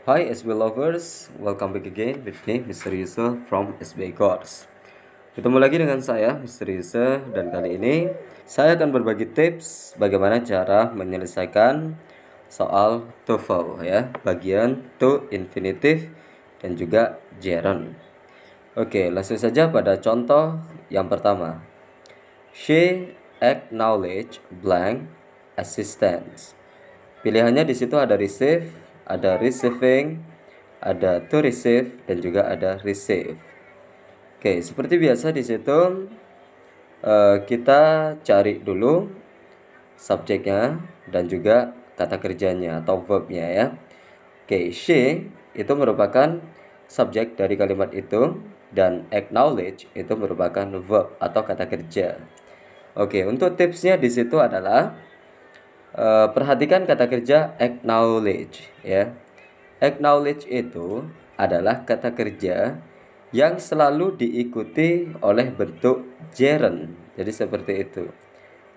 Hi SB lovers, welcome back again with me Mr. Yusuf from SBI Course. Ketemu lagi dengan saya Mr. Yusuf dan kali ini saya akan berbagi tips bagaimana cara menyelesaikan soal TOEFL ya, bagian to infinitive dan juga gerund. Oke, langsung saja pada contoh yang pertama. She acknowledge blank assistance. Pilihannya di situ ada receive, ada receiving, ada to receive dan juga ada receive. Oke, seperti biasa di situ kita cari dulu subjeknya dan juga kata kerjanya atau verbnya ya. Oke, she itu merupakan subjek dari kalimat itu dan acknowledge itu merupakan verb atau kata kerja. Oke, untuk tipsnya di situ adalah perhatikan kata kerja acknowledge ya. Acknowledge itu adalah kata kerja yang selalu diikuti oleh bentuk gerund. Jadi seperti itu.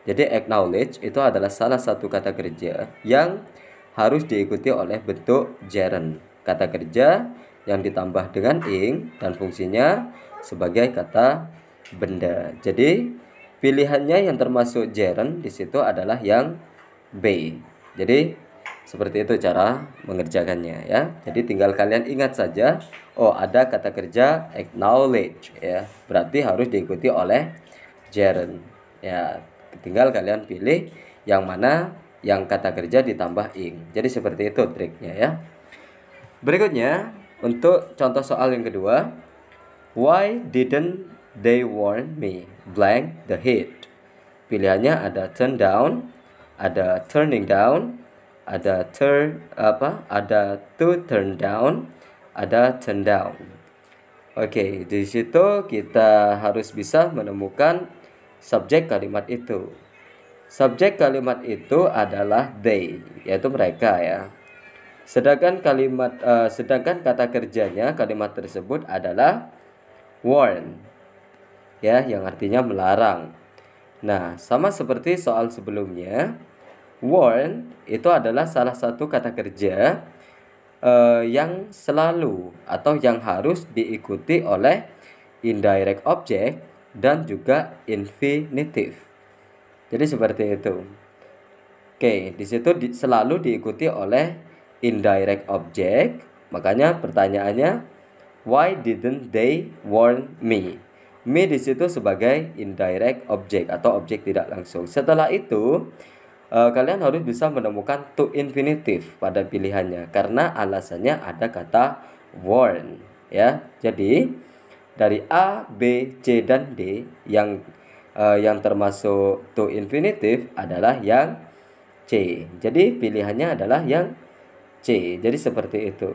Jadi acknowledge itu adalah salah satu kata kerja yang harus diikuti oleh bentuk gerund. Kata kerja yang ditambah dengan ing dan fungsinya sebagai kata benda. Jadi pilihannya yang termasuk gerund di situ adalah yang B. Jadi seperti itu cara mengerjakannya ya. Jadi tinggal kalian ingat saja, oh ada kata kerja acknowledge ya. Berarti harus diikuti oleh gerund. Ya, tinggal kalian pilih yang mana yang kata kerja ditambah ing. Jadi seperti itu triknya ya. Berikutnya untuk contoh soal yang kedua, why didn't they warn me blank the heat? Pilihannya ada turn down, ada turning down, ada ada to turn down, ada turn down. Oke, di situ kita harus bisa menemukan subjek kalimat itu. Subjek kalimat itu adalah they, yaitu mereka ya. Sedangkan kata kerjanya kalimat tersebut adalah warn, ya, yang artinya melarang. Nah, sama seperti soal sebelumnya, warn itu adalah salah satu kata kerja yang selalu atau yang harus diikuti oleh indirect object dan juga infinitive. Jadi seperti itu. Oke, di situ selalu diikuti oleh indirect object. Makanya pertanyaannya, why didn't they warn me? Me di situ sebagai indirect object atau objek tidak langsung. Setelah itu, kalian harus bisa menemukan to infinitive pada pilihannya karena alasannya ada kata warn ya. Jadi dari A, B, C dan D yang termasuk to infinitive adalah yang C. Jadi pilihannya adalah yang C. Jadi seperti itu.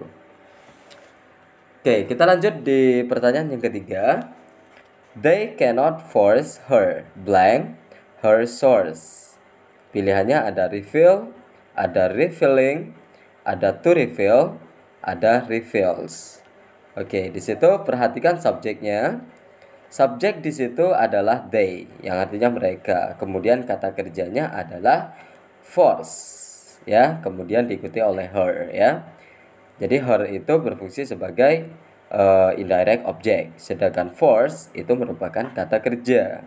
Oke, kita lanjut di pertanyaan yang ketiga. They cannot force her blank her source. Pilihannya ada refill, ada refilling, ada to refill, ada refills. Oke, di situ perhatikan subjeknya. Subjek di situ adalah they, yang artinya mereka. Kemudian kata kerjanya adalah force, ya. Kemudian diikuti oleh her, ya. Jadi her itu berfungsi sebagai indirect object, sedangkan force itu merupakan kata kerja.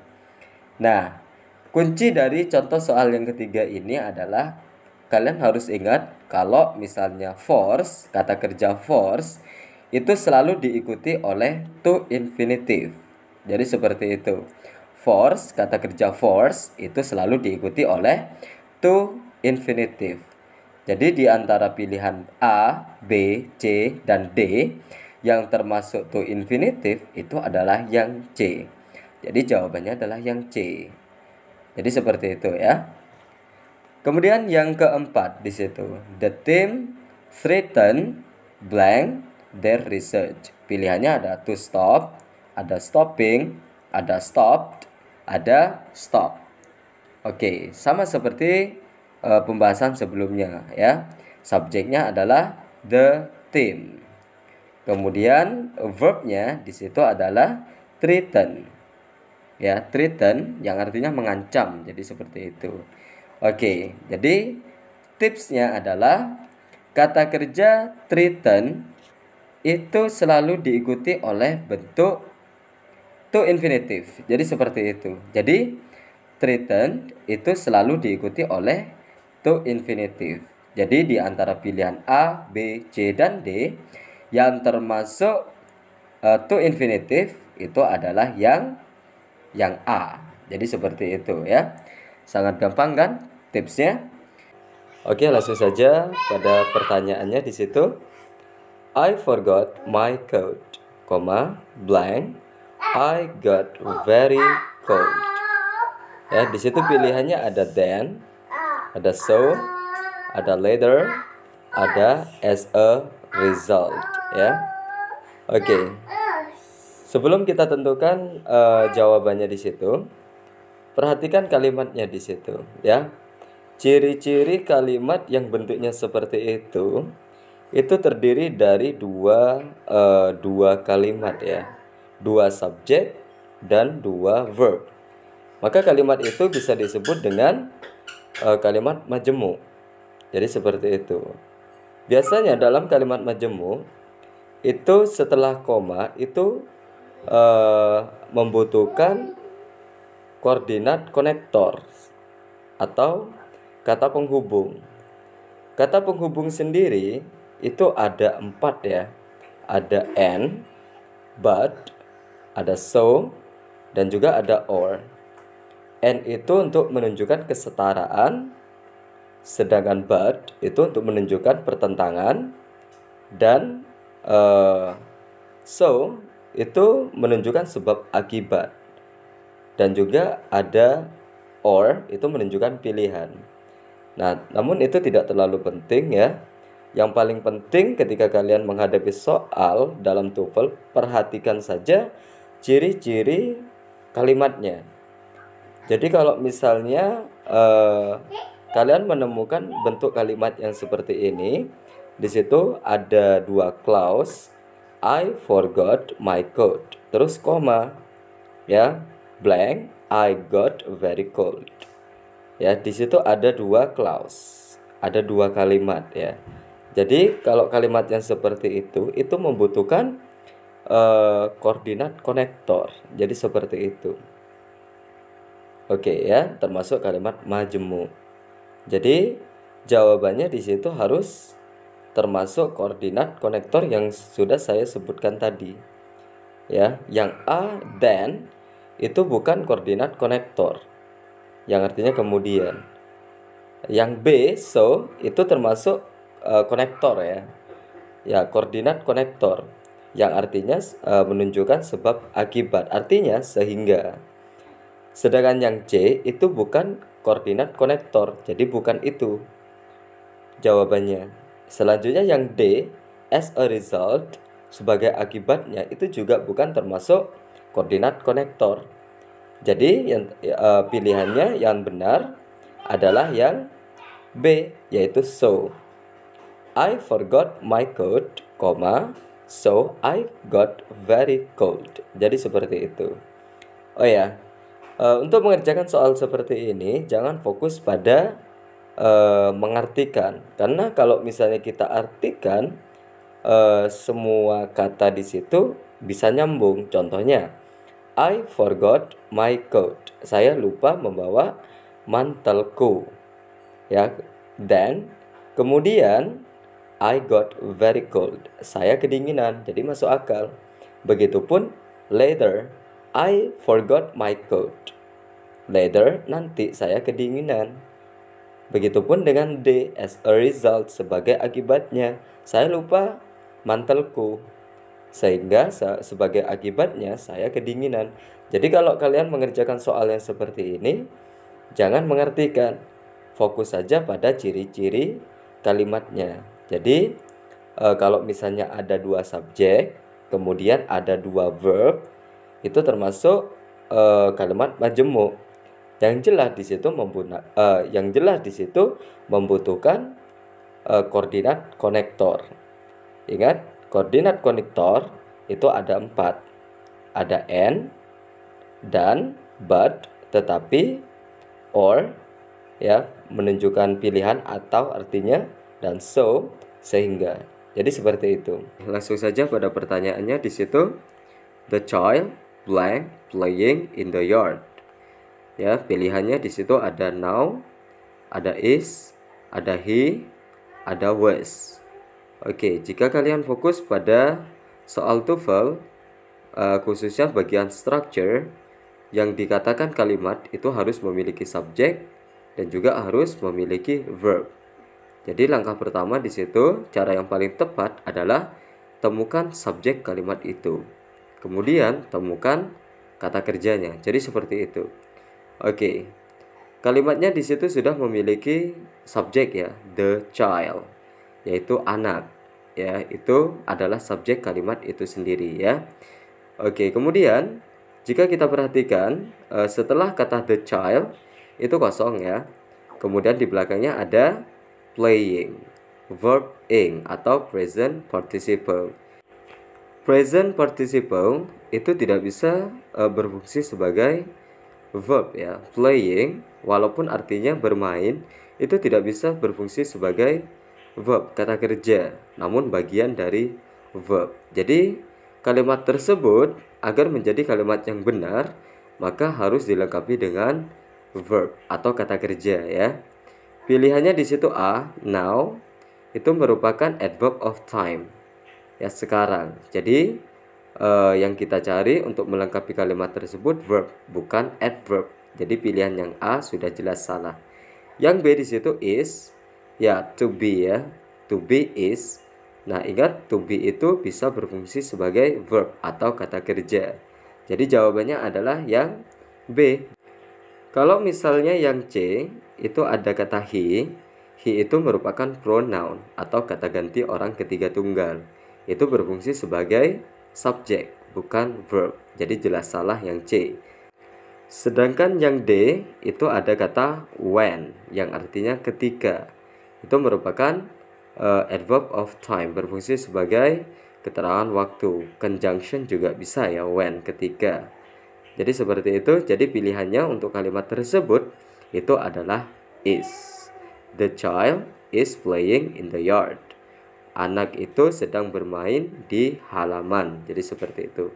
Nah, kunci dari contoh soal yang ketiga ini adalah kalian harus ingat kalau misalnya force, kata kerja force itu selalu diikuti oleh to infinitive. Jadi seperti itu. Force, kata kerja force itu selalu diikuti oleh to infinitive. Jadi di antara pilihan A, B, C, dan D yang termasuk to infinitive itu adalah yang C. Jadi jawabannya adalah yang C. Jadi seperti itu ya. Kemudian yang keempat di situ, the team threaten blank their research. Pilihannya ada to stop, ada stopping, ada stopped, ada stop. Oke, sama seperti pembahasan sebelumnya ya. Subjeknya adalah the team. Kemudian verbnya di situ adalah threaten. Ya, threaten yang artinya mengancam. Jadi seperti itu. Oke, jadi tipsnya adalah kata kerja threaten itu selalu diikuti oleh bentuk to infinitive. Jadi seperti itu. Jadi threaten itu selalu diikuti oleh to infinitive. Jadi di antara pilihan A, B, C, dan D yang termasuk to infinitive itu adalah yang A. Jadi seperti itu ya. Sangat gampang kan tipsnya? Oke, langsung saja pada pertanyaannya di situ. I forgot my coat, blank. I got very cold. Ya, di situ pilihannya ada then, ada so, ada later, ada as a result, ya. Oke. Sebelum kita tentukan jawabannya di situ, perhatikan kalimatnya di situ, ya. Ciri-ciri kalimat yang bentuknya seperti itu terdiri dari dua kalimat, ya, dua subjek dan dua verb. Maka kalimat itu bisa disebut dengan kalimat majemuk. Jadi seperti itu. Biasanya dalam kalimat majemuk itu setelah koma itu membutuhkan koordinat konektor atau kata penghubung. Kata penghubung sendiri itu ada 4, ya. Ada and, but, ada so, dan juga ada or. And itu untuk menunjukkan kesetaraan, sedangkan but itu untuk menunjukkan pertentangan, dan so itu menunjukkan sebab akibat, dan juga ada or itu menunjukkan pilihan. Nah, namun itu tidak terlalu penting, ya. Yang paling penting ketika kalian menghadapi soal dalam TOEFL, perhatikan saja ciri-ciri kalimatnya. Jadi kalau misalnya kalian menemukan bentuk kalimat yang seperti ini, di situ ada 2 clause, I forgot my coat, terus koma, ya, blank, I got very cold. Ya, di situ ada 2 clause, ada 2 kalimat, ya. Jadi kalau kalimat yang seperti itu membutuhkan koordinat konektor. Jadi seperti itu. Oke, ya, termasuk kalimat majemuk. Jadi jawabannya di situ harus termasuk koordinat konektor yang sudah saya sebutkan tadi. Ya, yang A then itu bukan koordinat konektor, yang artinya kemudian. Yang B so itu termasuk konektor, ya. Ya, koordinat konektor yang artinya menunjukkan sebab akibat, artinya sehingga. Sedangkan yang C itu bukan koordinat konektor, jadi bukan itu jawabannya. Selanjutnya yang D as a result, sebagai akibatnya, itu juga bukan termasuk koordinat konektor. Jadi yang pilihannya yang benar adalah yang B, yaitu so. I forgot my coat, so I got very cold. Jadi seperti itu. Oh ya, untuk mengerjakan soal seperti ini jangan fokus pada mengartikan, karena kalau misalnya kita artikan semua kata di situ bisa nyambung. Contohnya, I forgot my coat. Saya lupa membawa mantelku. Ya, then kemudian I got very cold. Saya kedinginan, jadi masuk akal. Begitupun later, I forgot my coat. Later, nanti saya kedinginan. Begitupun dengan D as a result, sebagai akibatnya. Saya lupa mantelku, sehingga sebagai akibatnya saya kedinginan. Jadi kalau kalian mengerjakan soal yang seperti ini, jangan mengartikan, fokus saja pada ciri-ciri kalimatnya. Jadi kalau misalnya ada 2 subjek, kemudian ada 2 verb, itu termasuk kalimat majemuk. Yang jelas di situ membutuhkan koordinat konektor. Ingat, koordinat konektor itu ada 4. Ada and, dan, but, tetapi, or, ya, menunjukkan pilihan atau artinya, dan so, sehingga. Jadi seperti itu. Langsung saja pada pertanyaannya di situ. The child blank playing in the yard. Ya, pilihannya di situ ada now, ada is, ada he, ada was. Oke, jika kalian fokus pada soal TOEFL, khususnya bagian structure, yang dikatakan kalimat itu harus memiliki subjek dan juga harus memiliki verb. Jadi langkah pertama di situ, cara yang paling tepat adalah temukan subjek kalimat itu. Kemudian temukan kata kerjanya. Jadi seperti itu. Oke. Kalimatnya di situ sudah memiliki subjek ya, the child, yaitu anak. Ya, itu adalah subjek kalimat itu sendiri ya. Oke, kemudian jika kita perhatikan setelah kata the child itu kosong ya. Kemudian di belakangnya ada playing, verb ing atau present participle. Present participle itu tidak bisa berfungsi sebagai verb ya. Playing walaupun artinya bermain itu tidak bisa berfungsi sebagai verb, kata kerja, namun bagian dari verb. Jadi kalimat tersebut agar menjadi kalimat yang benar maka harus dilengkapi dengan verb atau kata kerja ya. Pilihannya di situ A, now, itu merupakan adverb of time. Ya, sekarang. Jadi yang kita cari untuk melengkapi kalimat tersebut verb, bukan adverb. Jadi pilihan yang A sudah jelas salah. Yang B di situ is, ya to be ya. To be is. Nah, ingat to be itu bisa berfungsi sebagai verb atau kata kerja. Jadi jawabannya adalah yang B. Kalau misalnya yang C itu ada kata he itu merupakan pronoun atau kata ganti orang ketiga tunggal. Itu berfungsi sebagai subjek, bukan verb. Jadi jelas salah yang C. Sedangkan yang D itu ada kata when yang artinya ketika. Itu merupakan adverb of time, berfungsi sebagai keterangan waktu. Conjunction juga bisa ya, when, ketika. Jadi seperti itu. Jadi pilihannya untuk kalimat tersebut itu adalah is. The child is playing in the yard. Anak itu sedang bermain di halaman. Jadi seperti itu.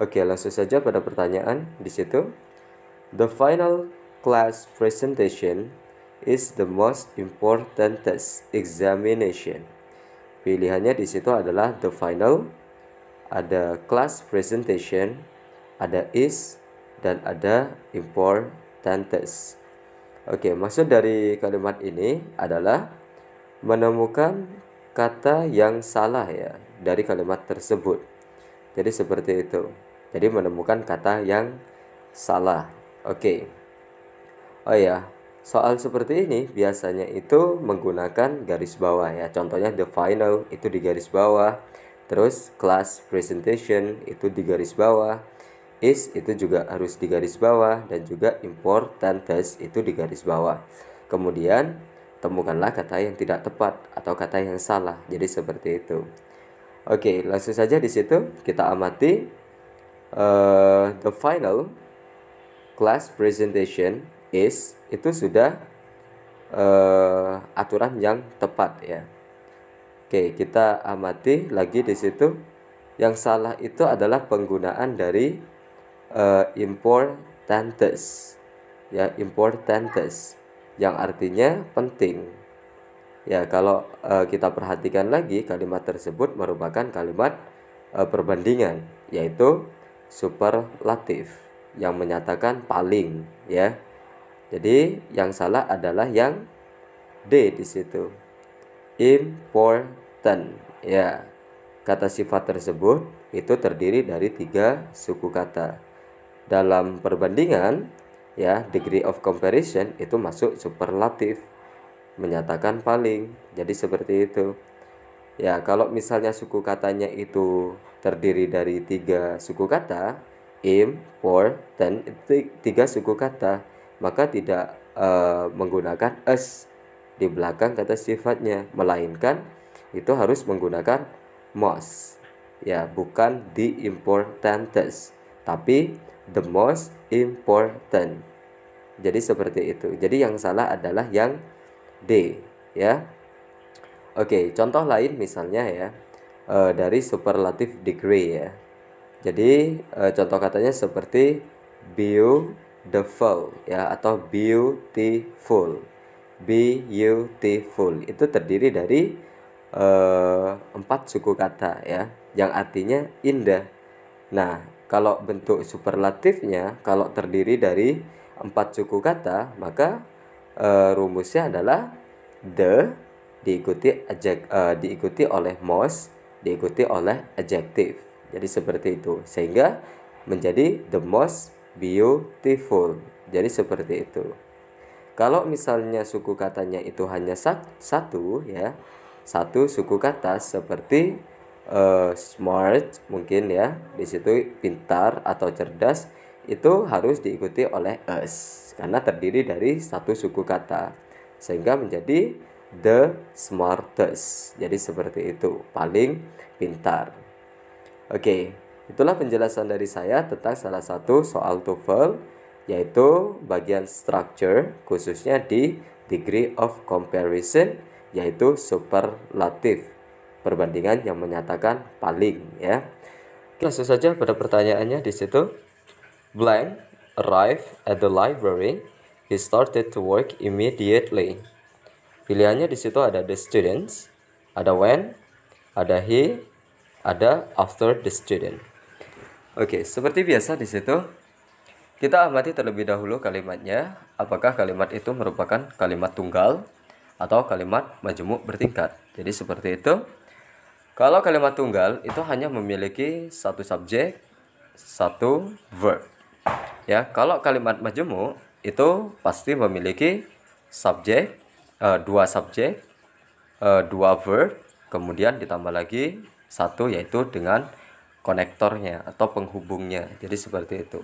Oke, langsung saja pada pertanyaan di situ. The final class presentation is the most important test examination. Pilihannya di situ adalah the final, ada class presentation, ada is, dan ada important test. Oke, maksud dari kalimat ini adalah menemukan kata yang salah ya dari kalimat tersebut. Jadi seperti itu. Jadi menemukan kata yang salah. Oke. Oh ya, soal seperti ini biasanya itu menggunakan garis bawah ya. Contohnya the final itu di garis bawah. Terus class presentation itu di garis bawah. Is itu juga harus di garis bawah, dan juga important test itu di garis bawah. Kemudian temukanlah kata yang tidak tepat atau kata yang salah. Jadi seperti itu. Oke, langsung saja di situ kita amati the final class presentation is itu sudah aturan yang tepat ya. Oke, kita amati lagi di situ. Yang salah itu adalah penggunaan dari importantes ya, importantes yang artinya penting ya. Kalau kita perhatikan lagi, kalimat tersebut merupakan kalimat perbandingan, yaitu superlatif yang menyatakan paling ya. Jadi yang salah adalah yang D di situ, important ya. Kata sifat tersebut itu terdiri dari 3 suku kata. Dalam perbandingan ya, degree of comparison itu masuk superlatif, menyatakan paling. Jadi seperti itu ya. Kalau misalnya suku katanya itu terdiri dari 3 suku kata, important itu 3 suku kata, maka tidak menggunakan as di belakang kata sifatnya, melainkan itu harus menggunakan most ya, bukan the importantest, tapi the most important. Jadi seperti itu. Jadi yang salah adalah yang D ya. Oke, contoh lain misalnya ya, dari superlative degree ya. Jadi contoh katanya seperti beautiful ya, atau beautiful. Beautiful itu terdiri dari 4 suku kata ya, yang artinya indah. Nah, kalau bentuk superlatifnya, kalau terdiri dari 4 suku kata, maka rumusnya adalah the diikuti oleh most, diikuti oleh adjective. Jadi seperti itu, sehingga menjadi the most beautiful. Jadi seperti itu. Kalau misalnya suku katanya itu hanya satu ya, satu suku kata seperti smart mungkin ya, di situ pintar atau cerdas, itu harus diikuti oleh us karena terdiri dari satu suku kata, sehingga menjadi the smartest. Jadi seperti itu, paling pintar. Oke, itulah penjelasan dari saya tentang salah satu soal TOEFL, yaitu bagian structure, khususnya di degree of comparison, yaitu superlatif, perbandingan yang menyatakan paling ya. Langsung saja pada pertanyaannya di situ. Blank arrived at the library. He started to work immediately. Pilihannya di situ ada the students, ada when, ada he, ada after the student. Oke, seperti biasa di situ kita amati terlebih dahulu kalimatnya, apakah kalimat itu merupakan kalimat tunggal atau kalimat majemuk bertingkat. Jadi seperti itu. Kalau kalimat tunggal itu hanya memiliki satu subjek, satu verb. Ya, kalau kalimat majemuk itu pasti memiliki subjek, dua subjek, dua verb, kemudian ditambah lagi satu yaitu dengan konektornya atau penghubungnya. Jadi seperti itu.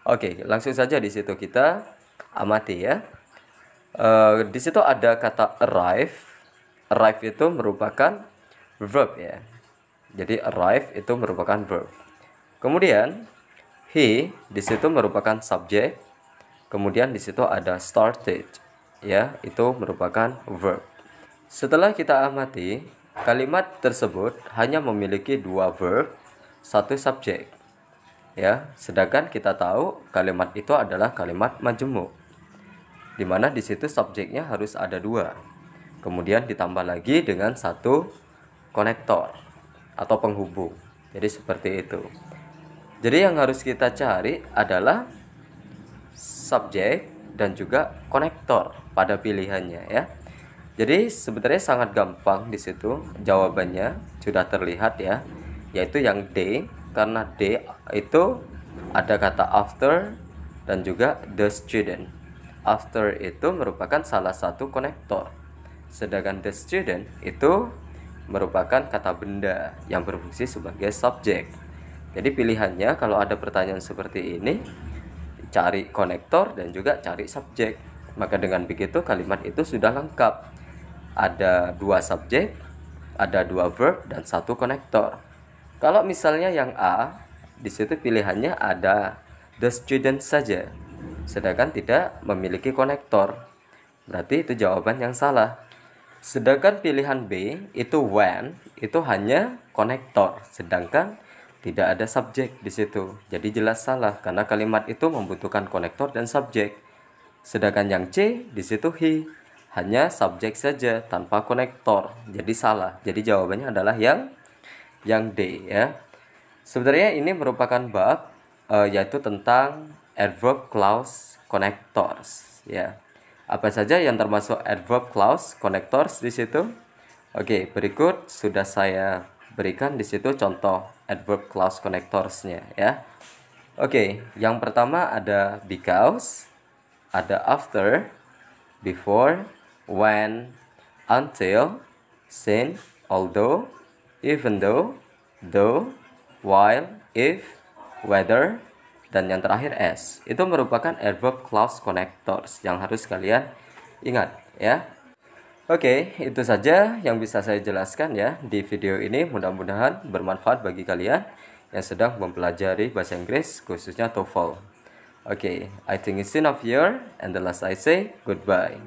Oke, langsung saja di situ kita amati ya. Di situ ada kata arrive. Arrive itu merupakan verb ya. Jadi arrive itu merupakan verb. Kemudian he di situ merupakan subjek. Kemudian di situ ada started ya, itu merupakan verb. Setelah kita amati, kalimat tersebut hanya memiliki dua verb, satu subjek. Ya, sedangkan kita tahu kalimat itu adalah kalimat majemuk, di mana di situ subjeknya harus ada dua. Kemudian ditambah lagi dengan satu konektor atau penghubung. Jadi seperti itu. Jadi yang harus kita cari adalah subjek dan juga konektor pada pilihannya ya. Jadi sebenarnya sangat gampang di situ, jawabannya sudah terlihat ya, yaitu yang D, karena D itu ada kata after dan juga the student. After itu merupakan salah satu konektor, sedangkan the student itu merupakan kata benda yang berfungsi sebagai subjek. Jadi pilihannya kalau ada pertanyaan seperti ini, cari konektor dan juga cari subjek. Maka dengan begitu kalimat itu sudah lengkap. Ada dua subjek, ada dua verb dan satu konektor. Kalau misalnya yang A, di situ pilihannya ada the student saja, sedangkan tidak memiliki konektor. Berarti itu jawaban yang salah. Sedangkan pilihan B itu when, itu hanya konektor, sedangkan tidak ada subjek di situ. Jadi jelas salah karena kalimat itu membutuhkan konektor dan subjek. Sedangkan yang C di situ he, hanya subjek saja tanpa konektor. Jadi salah. Jadi jawabannya adalah yang D ya. Sebenarnya ini merupakan bab yaitu tentang adverb clause connectors ya. Apa saja yang termasuk adverb clause connectors di situ? Oke, berikut sudah saya berikan di situ contoh adverb clause connectorsnya ya. Oke, yang pertama ada because, ada after, before, when, until, since, although, even though, while, if, whether, dan yang terakhir as. Itu merupakan adverb clause connectors yang harus kalian ingat ya. Oke, itu saja yang bisa saya jelaskan ya di video ini. Mudah-mudahan bermanfaat bagi kalian yang sedang mempelajari bahasa Inggris, khususnya TOEFL. Oke, I think it's enough here, and the last I say goodbye.